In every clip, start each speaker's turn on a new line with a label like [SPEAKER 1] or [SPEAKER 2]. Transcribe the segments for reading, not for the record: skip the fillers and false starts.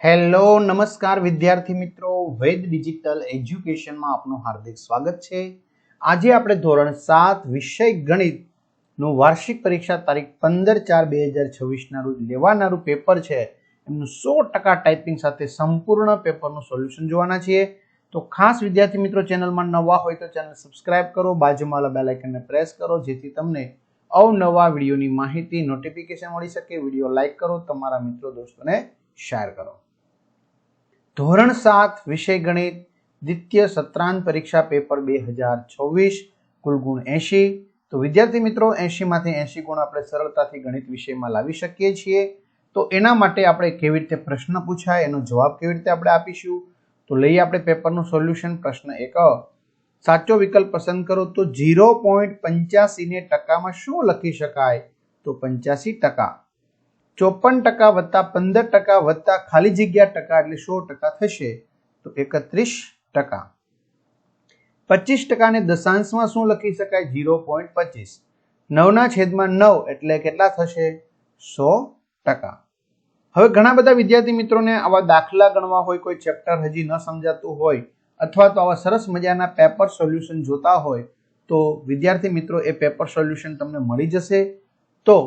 [SPEAKER 1] Hello નમસ્કાર વિદ્યાર્થી મિત્રો, વેદ ડિજિટલ એજ્યુકેશનમાં આપનું હાર્દિક સ્વાગત છે। આજે આપણે ધોરણ 7 વિષય ગણિતનું વાર્ષિક પરીક્ષા તારીખ 15/4/2026 ના રોજ લેવાનારું પેપર છે એમનું 100% ટાઈપિંગ સાથે સંપૂર્ણ પેપરનું સોલ્યુશન જોવાના છીએ। તો ખાસ વિદ્યાર્થી મિત્રો ચેનલમાં નવા હોય તો ચેનલ સબસ્ક્રાઇબ કરો, બાજુમાં બેલ આઇકનને પ્રેસ કરો જેથી તમને અવનવા વિડીયોની માહિતી નોટિફિકેશન મળી શકે। વિડીયો લાઈક કરો, તમારા મિત્રો દોસ્તોને શેર કરો। ધોરણ 7 વિષય ગણિત દ્વિતીય સત્રાંત પરીક્ષા પેપર 2026 કુલ ગુણ 80। તો વિદ્યાર્થી મિત્રો 80 માંથી 80 ગુણ આપણે સરળતાથી ગણિત વિષયમાં લાવી શકીએ છીએ। તો એના માટે આપણે કેવી રીતે પ્રશ્ન પૂછાય એનો જવાબ કેવી રીતે આપણે આપીશું, તો લઈએ આપણે પેપરનું સોલ્યુશન। પ્રશ્ન 1, સાચો વિકલ્પ પસંદ કરો તો 0.85 ને ટકામાં શું લખી શકાય, તો 85%। 54% વત્તા 15% વત્તા ખાલી જગ્યા ટકા એટલે 100% થશે, તો 31%। 25% ને દશાંશમાં શું લખી શકાય, 0.25। 9/9 એટલે કેટલા થશે, 100%। હવે ઘણા બધા વિદ્યાર્થી મિત્રોને આવા દાખલા ગણવા હોય, કોઈ ચેપ્ટર હજી ન સમજાતું હોય અથવા તો આવા સરસ મજાના પેપર સોલ્યુશન જોતા હોય તો વિદ્યાર્થી મિત્રો એ પેપર સોલ્યુશન તમને મળી જશે। તો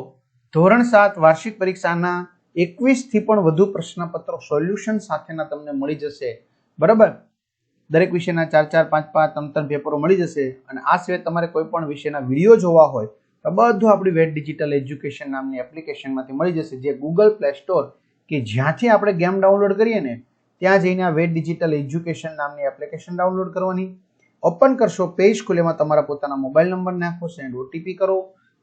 [SPEAKER 1] ધોરણ 7 વાર્ષિક પરીક્ષાના 21 થી પણ વધુ પ્રશ્નપત્રો સોલ્યુશન સાથેના તમને મળી જશે, બરાબર। દરેક વિષયના 4-4, 5-5, 3-3 પેપરો મળી જશે। અને આ સિવાય તમારે કોઈ પણ વિષયના વિડીયો જોવા હોય તો બધું આપણી વેદ ડિજિટલ એજ્યુકેશન નામની એપ્લિકેશનમાંથી મળી જશે, જે ગૂગલ પ્લે સ્ટોર કે જ્યાંથી આપણે ગેમ ડાઉનલોડ કરીએ ને ત્યાં જઈને આ વેદ ડિજિટલ એજ્યુકેશન નામની એપ્લિકેશન ડાઉનલોડ કરવાની। ઓપન કરશો, પેજ ખુલેમાં તમારા પોતાના મોબાઈલ નંબર નાખો, સેન્ડ ઓટીપી કરો,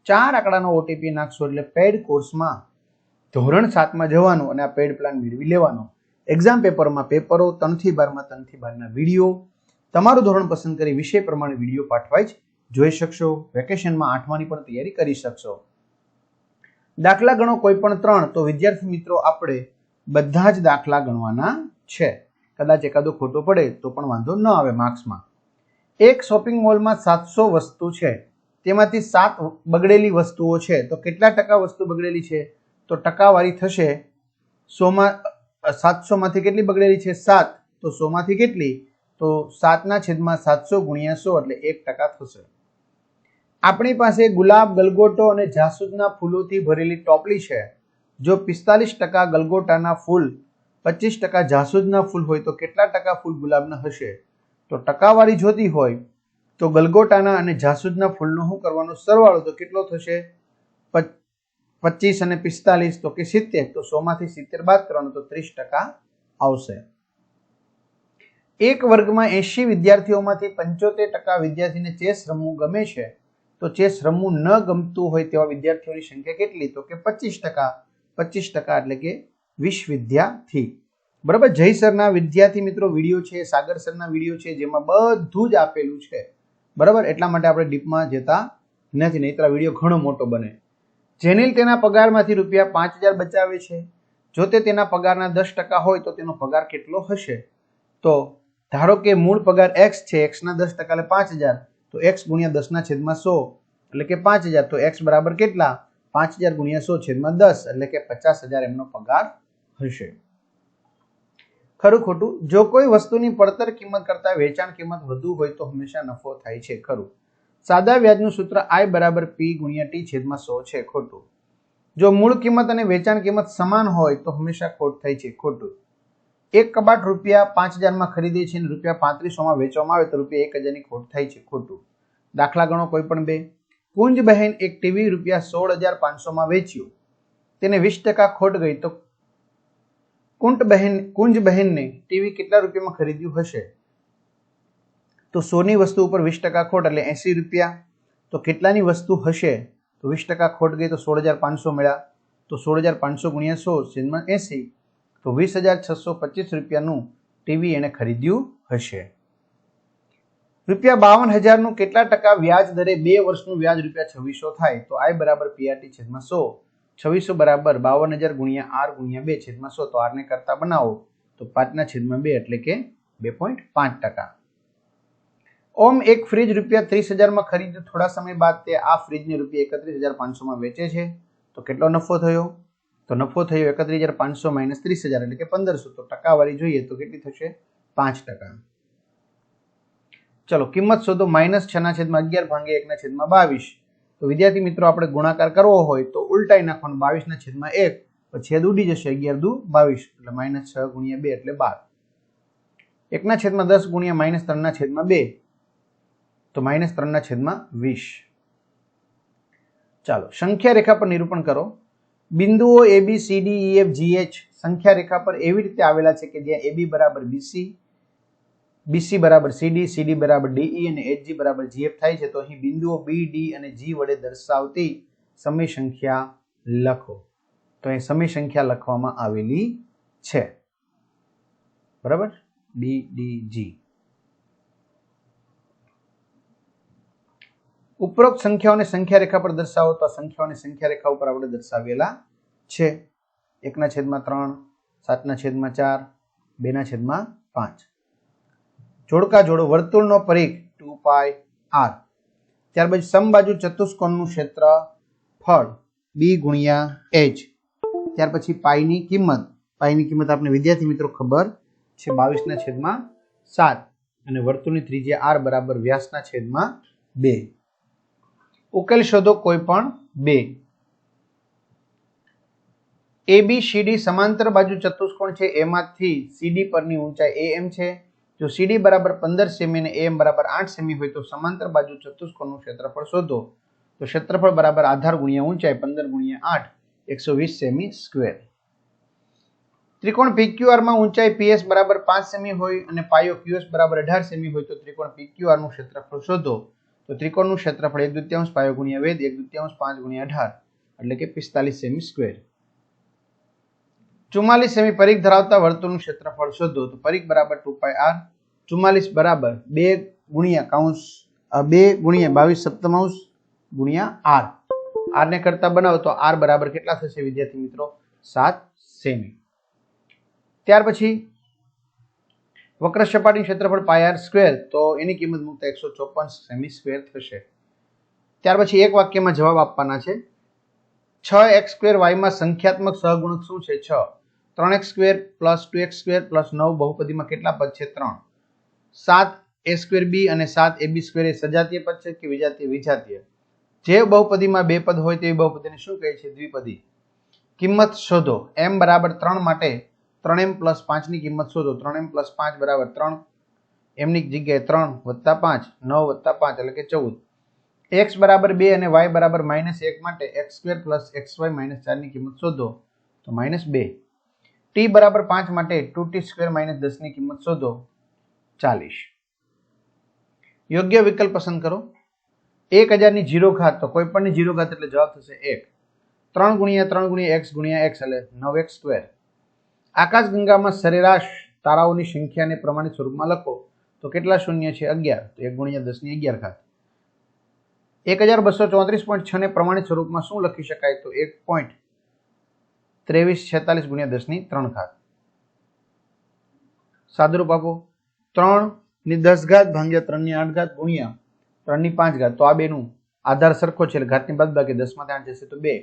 [SPEAKER 1] 4 આંકડાનો ઓટીપી નાખશો એટલે પેડ કોર્સમાં ધોરણ 7 માં જવાનું અને આ પેડ પ્લાન મેળવી લેવાનો। એક્ઝામ પેપરમાં પેપરો 3 થી 12 માં 3 થી 12 ના વિડીયો તમારું ધોરણ પસંદ કરી વિષય પ્રમાણે વિડીયો પાઠવાય જ જોઈ શકશો। વેકેશનમાં 8માની પણ તૈયારી કરી શકશો। દાખલા ગણો કોઈ પણ 3, તો વિદ્યાર્થી મિત્રો આપણે બધા જ દાખલા ગણવાના છે। કદાચ એકાદો ખોટો પડે તો પણ વાંધો ન આવે માર્ક્સમાં। એક શોપિંગ મોલમાં 700 વસ્તુ છે, તેમાંથી 7 બગડેલી વસ્તુઓ છે, તો કેટલા ટકા વસ્તુ બગડેલી છે, તો ટકાવારી થશે 700 માંથી કેટલી બગડેલી છે, 7, તો 100 માંથી કેટલી, તો 7/700 ગુણ્યા 100 એટલે 1% થશે। આપણી પાસે ગુલાબ, ગલગોટો અને જાસૂદના ફૂલોથી ભરેલી ટોપલી છે। જો 45% ગલગોટાના ફૂલ, 25% જાસૂદના ફૂલ હોય તો કેટલા ટકા ફૂલ ગુલાબના હશે, તો ટકાવારી જોતી હોય તો ગલગોટાના અને જાસૂદના ફૂલનો શું કરવાનો, સરવાળો, તો કેટલો થશે, 25 અને 45 તો કે 70, તો 100 માંથી 70 બાદ કરવાનો તો 30% આવશે। એક વર્ગમાં 80 વિદ્યાર્થીઓમાંથી 75% વિદ્યાર્થીને ચેસ રમવું ગમે છે, તો ચેસ રમવું ન ગમતું હોય તેવા વિદ્યાર્થીઓની સંખ્યા કેટલી, તો કે 25%। 25% એટલે કે 20 વિદ્યાર્થી, બરાબર। જય સરના વિદ્યાર્થી મિત્રો વિડીયો છે, સાગર સરના વિડીયો છે, જેમાં બધું જ આપેલું છે, બરાબર। એટલા માટે આપણે ડીપમાં જતા નથી, નહીતર વિડીયો ઘણો મોટો બને। જેનિલ તેના પગારમાંથી રૂપિયા 5000 બચાવે છે, જો તે તેના પગારના 10% હોય તો તેનો પગાર કેટલો હશે, તો ધારો કે મૂળ પગાર x છે, x ના 10% એટલે 5000, તો x ગુણ્યા 10/100 એટલે કે 5000, તો x બરાબર કેટલા, 5000 ગુણ્યા 100/10 એટલે કે 50000 એમનો પગાર હશે। ખરું ખોટું, જો કોઈ વસ્તુની પડતર કિંમત કરતા વેચાણ કિંમત વધુ હોય તો હંમેશા નફો થાય છે, ખરું। સાદા વ્યાજનું સૂત્ર I = P × T/100 છે, ખોટું। જો મૂળ કિંમત અને વેચાણ કિંમત સમાન હોય તો હંમેશા ખોટ થાય છે, ખોટું। એક કબાટ રૂપિયા 5000 માં ખરીદે છે અને રૂપિયા 3500 માં વેચવામાં આવે તો રૂપિયા 1000 ની ખોટ થાય છે, ખોટું। દાખલા ગણો કોઈ પણ 2, કુંજબહેન એક ટીવી રૂપિયા 16500 માં વેચ્યું, તેને 20% ખોટ ગઈ, તો કુંજબહેનને ટીવી કેટલા રૂપિયામાં ખરીદ્યું હશે, તો 100 ની વસ્તુ ઉપર 20% ખોટ એટલે 80 રૂપિયા, તો કેટલાની વસ્તુ હશે, તો 20% ખોટ ગઈ તો 16500 મળ્યા, તો 16500 ગુણ્યા 100/80 તો 20625 રૂપિયાનું ટીવી એને ખરીદ્યું હશે। રૂપિયા 52000 નું કેટલા ટકા વ્યાજ દરે 2 વર્ષનું વ્યાજ રૂપિયા 2600 થાય, તો I = PRT/100, 2600 બરાબર 52000 ગુણ્યા R ગુણ્યા 2/100, તો R ને કરતા બનાવો તો 5/2 એટલે કે 2.5%। ઓમ એક ફ્રીજ રૂપિયા 30000 માં ખરીદ્યું, થોડા સમય બાદ તે આ ફ્રીજને રૂપિયા 31500 માં વેચે છે, તો કેટલો નફો થયો, તો નફો થયો 31,500 માઇનસ 30,000 એટલે કે 1500. તો ટકાવારી જોઈએ તો કેટલી થશે? 5%. ચલો કિંમત શોધો -6/11 ભાગ્યા 1/22. તો વિદ્યાર્થી મિત્રો આપણે ગુણાકાર કરવો હોય તો ઉલટાઈ નાખવાનું 22/1, તો છેદ ઉડી જશે 11 દુ 22 એટલે -6 × 2 એટલે 12. 1/10 ગુણ્યા -3/2 તો -3/20. ચાલો સંખ્યા રેખા પર નિરૂપણ કરો. બિંદુઓ AB CD EF GH સંખ્યા રેખા પર એવી રીતે આવેલા છે કે જ્યાં AB બરાબર BC, BC બરાબર CD, CD બરાબર DE અને HG બરાબર GF થાય છે. તો અહીં બિંદુઓ B, D અને G વડે દર્શાવતી સમય સંખ્યા લખો. તો અહીં સમય સંખ્યા લખવામાં આવેલી છે. બરાબર, B, D, G. ઉપરોક્ત સંખ્યાઓને સંખ્યા રેખા પર દર્શાવો. તો સંખ્યાઓને સંખ્યા રેખા ઉપર આપણે દર્શાવેલા છે. 1/3, 7/4, 2/5. જોડકા જોડો. વર્તુળનો પરિઘ 2πr. ત્યારબાદ સમબાજુ ચતુષ્કોણનું ક્ષેત્રફળ b ગુણ્યા h. ત્યાર પછી પાઈની કિંમત. પાઈની કિંમત આપણે વિદ્યાર્થી મિત્રો ખબર છે 22/7 અને વર્તુળની ત્રિજ્યા r બરાબર વ્યાસના છેદમાં 2. ઉકેલ શોધો કોઈ પણ બે. ABCD સમાંતર બાજુ ચતુષ્કોણ છે. એમાંથી CD પરની ઊંચાઈ AM છે. જો CD બરાબર 15 સેમી અને AM બરાબર 8 સેમી હોય તો સમાંતર બાજુ ચતુષ્કોણનું ક્ષેત્રફળ શોધો. તો ક્ષેત્રફળ બરાબર આધાર ગુણ્યા ઊંચાઈ 15 ગુણ્યા 8 120 સેમી સ્ક્વેર. ત્રિકોણ PQR માં ઊંચાઈ PS બરાબર 5 સેમી હોય અને પાયો QS બરાબર 18 સેમી હોય તો ત્રિકોણ PQR નું ક્ષેત્રફળ શોધો. તો ત્રિકોણનું ક્ષેત્રફળ 1/2 પાયો ગુણ્યા વેધ 1/2 5 ગુણ્યા 18 એટલે કે 45 સેમી સ્ક્વેર. 44 સેમી પરિઘ ધરાવતા વર્તુળનું ક્ષેત્રફળ શોધો. તો પરિઘ બરાબર 2πr. 44 બરાબર 2 ગુણ્યા 22 સપ્તમાંશ ગુણ્યા r. r ને કરતા બનાવો તો r બરાબર કેટલા થશે વિદ્યાર્થી મિત્રો? 7 સેમી. ત્યાર પછી વક્ર સપાટીનું ક્ષેત્રફળ πr સ્ક્વેર. તો એની કિંમત મૂકતા 154 સેમી સ્ક્વેર થશે. ત્યાર પછી એક વાક્યમાં જવાબ આપવાના છે. 6x² y માં સંખ્યાત્મક સહગુણક શું છે? 6. 3x² + 2x² + 9 બહુપદીમાં કેટલા પદ છે? 3. 7a²b અને 7ab² એ સજાતીય પદ છે કે વિજાતીય? વિજાતીય. જે બહુપદીમાં બે પદ હોય તેવી બહુપદીને શું કહે છે? દ્વિપદી. કિંમત શોધો. m બરાબર 3 માટે 3m + 5 ની કિંમત શોધો. 3m + 5 બરાબર 3. m ની જગ્યાએ 3 + 5 9 + 5 એટલે કે 14. x બરાબર 2 અને y બરાબર -1 માટે x² + xy - 4 ની કિંમત શોધો. તો -2. t બરાબર 5 માટે 2t² - 10 ની કિંમત શોધો. 40. યોગ્ય વિકલ્પ પસંદ કરો. 1000 ની 0 ઘાત. તો કોઈ પણ ની 0 ઘાત એટલે જવાબ થશે 1. 3 × 3 × x × x એટલે 9x². આકાશગંગામાં સરેરાશ તારાઓની સંખ્યાને પ્રમાણિત સ્વરૂપમાં લખો. તો કેટલા શૂન્ય છે? 11. તો 1 × 10 ની 11 ઘાત. 1234.6 ને પ્રમાણિત સ્વરૂપમાં શું લખી શકાય? તો 1.2346 × 10 ની 3 ઘાત. સાદુરૂપ આપો. 3 ની 10 ઘાત ભાગ્યા 3 ની 8 ઘાત ગુણ્યા 3 ની 5 ઘાત. તો આ બેનું આધાર સરખો છે એટલે ઘાતની બાદબાકી 10 માંથી 8 જશે તો 2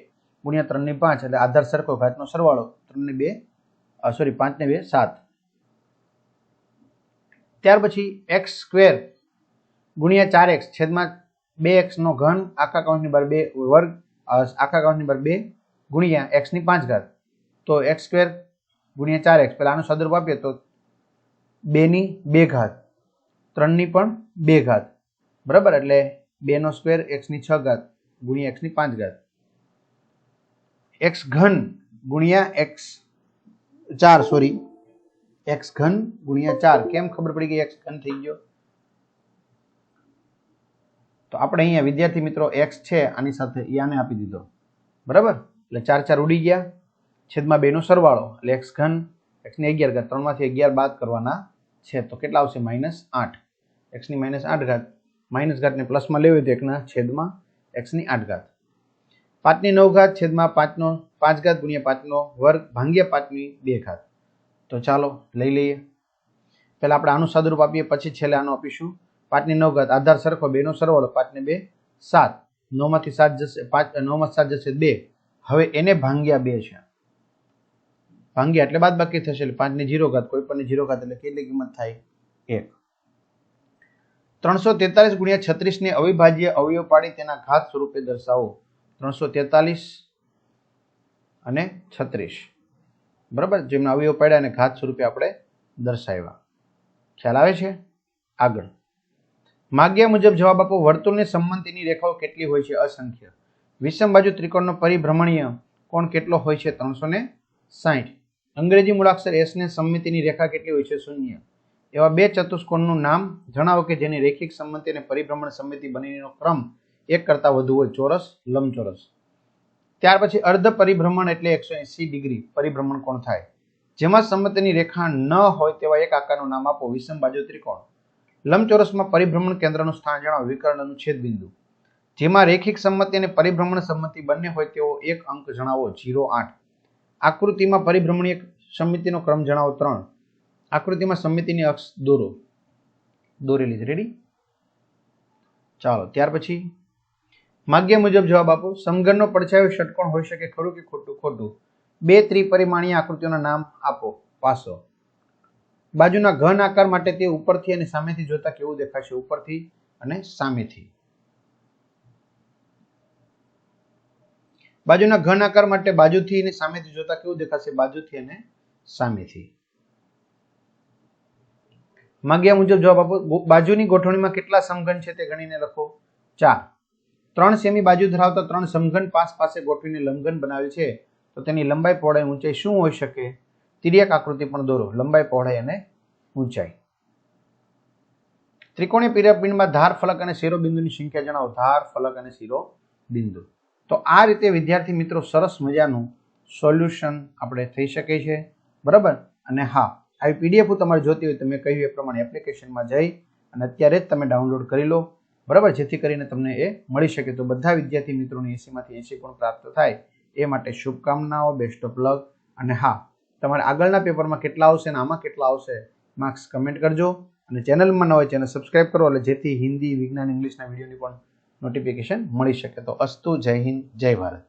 [SPEAKER 1] ગુણ્યા 3 ની 5 એટલે આધાર સરખો ઘાતનો સરવાળો 3 ને 2 5 ને 2 7. ત્યાર પછી x² ગુણ્યા 4x છેદમાં 2x નો ઘન આખા કૌંસની બહાર 2 વર્ગ આખા કૌંસની બહાર 2 ગુણ્યા x ની 5 ઘાત. તો x² ગુણ્યા 4x પહેલા આનું સાદુરૂપ આપીએ તો 2 ની 2 ઘાત 3 ની પણ 2 ઘાત બરાબર એટલે 2 નો સ્ક્વેર x ની 6 ઘાત ગુણ્યા x ની 5 ઘાત. x ઘન ગુણ્યા x 4 x ઘન ગુણ્યા 4. કેમ ખબર પડી ગઈ x ઘન થઈ ગયો? તો આપણે અહીંયા વિદ્યાર્થી મિત્રો x છે આની સાથે આને આપી દીધો બરાબર એટલે 4 4 ઉડી ગયા છેદમાં 2 નો સરવાળો એટલે x ઘન x ની 11 ઘાત 3 માંથી 11 બાદ કરવાના છે તો કેટલા આવશે? -8. x ની -8 ઘાત માઇનસ ઘાતને પ્લસમાં લેવી તો 1 ના છેદમાં x ની 8 ઘાત. 5 ની 9 ઘાત છેદમાં 5 નો 5 ઘાત ગુણ્યા 5 નો વર્ગ ભાગ્યા 5 ની 2 ઘાત. તો ચાલો લઈ લઈએ. પહેલા આપણે આનું સાદુરૂપ આપીએ પછી છેલ્લે આનું આપીશું. 5 ની 9 ઘાત આધાર સરખો 2 નો સરવાળો 5 ને 2 7. 9 માંથી 7 જશે 5 9 માં 7 જશે 2. હવે એને ભાગ્યા 2 છે ભાંગ્યા એટલે બાદ બાકી થશે એટલે 5 ની 0 ઘાત, કોઈ પણ 0 ઘાત એટલે કેટલી કિંમત થાય 1. 343 ગુણ્યા 36 ને અવિભાજ્ય અવયવ પાડી તેના ઘાત સ્વરૂપે દર્શાવો. 343 અને 36 બરાબર, જેમના અવયવ પાડ્યા અને ઘાત સ્વરૂપે આપણે દર્શાવ્યા. ખ્યાલ આવે છે? આગળ માગ્યા મુજબ જવાબ આપો. વર્તુળની સમમિતિની રેખાઓ કેટલી હોય છે? અસંખ્ય. વિષમ બાજુ ત્રિકોણનો પરિભ્રમણીય કોણ કેટલો હોય છે? 360. અંગ્રેજી મૂળાક્ષર એસ ને સમમિતિની રેખા કેટલી હોય છે? 0. એવા બે ચતુષ્કોણનું નામ જણાવો કે જેની રેખિક સમમિતિ અને પરિભ્રમણ સમમિતિ બંનેનો ક્રમ એક કરતા વધુ હોય. ચોરસ, લંબચોરસ. ત્યાર પછી અર્ધ પરિભ્રમણ એટલે 180 ડિગ્રી પરિભ્રમણ કોણ થાય. જેમાં સમમિતિની રેખા ન હોય તેવા એક આકારનું નામ આપો. વિષમ બાજુ ત્રિકોણ. લંબચોરસમાં પરિભ્રમણ કેન્દ્રનું સ્થાન જણાવો. વિકર્ણનું છેદ બિંદુ. જેમાં રેખિક સમમિતિ અને પરિભ્રમણ સમમિતિ બંને હોય તેવો એક અંક જણાવો. 0, 8. આકૃતિમાં પરિભ્રમણીય સમમિતિનો ક્રમ જણાવો. 3. આકૃતિમાં સમમિતિની અક્ષ દોરો. દોરેલી. રેડી? ચાલો ત્યાર પછી માગ્યા મુજબ જવાબ આપો. સમઘનનો પડછાયો ષટકોણ હોઈ શકે. ખરું કે ખોટું? ખોટું. બે ત્રિપરિમાણીય આકૃતિઓના નામ આપો. પાસો. બાજુના ઘન આકાર માટે તે ઉપરથી અને સામેથી જોતા કેવું દેખાશે? ઉપરથી અને સામેથી. બાજુના ઘન આકાર માટે બાજુથી અને સામેથી જોતા કેવું દેખાશે? બાજુથી અને સામેથી. માગ્યા મુજબ જવાબ આપો. બાજુની ગોઠવણીમાં કેટલા સમઘન છે તે ગણીને લખો. 4. 3 સેમી બાજુ ધરાવતા 3 સમઘન પાસે ગોઠવીને લંબઘન બનાવેલ છે તો તેની લંબાઈ, પહોળાઈ, ઊંચાઈ શું હોઈ શકે? તિર્યક આકૃતિ પણ દોરો. લંબાઈ, પહોળાઈ અને ઊંચાઈ. ત્રિકોણીય પિરામિડમાં ધાર, ફલક અને શિરોબિંદુની સંખ્યા જણાવો. ધાર, ફલક અને શિરોબિંદુ. તો આ રીતે વિદ્યાર્થી મિત્રો સરસ મજાનું સોલ્યુશન આપણે થઈ શકે છે. બરાબર. અને હા, આવી પીડીએફ તમારે જોતી હોય તો મેં કહ્યું એ પ્રમાણે એપ્લિકેશનમાં જઈ અને અત્યારે જ તમે ડાઉનલોડ કરી લો. બરાબર, જેથી કરીને તમને એ મળી શકે. તો બધા વિદ્યાર્થી મિત્રોને 80માંથી 80 ગુણ પ્રાપ્ત થાય એ માટે શુભકામનાઓ. Best of luck. અને હા, તમારે આગળના પેપરમાં કેટલા આવશે અને આમાં કેટલા આવશે માર્ક્સ કમેન્ટ કરજો. અને ચેનલમાં ન હોય ચેનલ સબસ્ક્રાઇબ કરો એટલે જેથી હિન્દી, વિજ્ઞાન, ઇંગ્લિશના વિડીયોની પણ નોટિફિકેશન મળી શકે. તો અસ્તુ. જય હિન્દ, જય ભારત.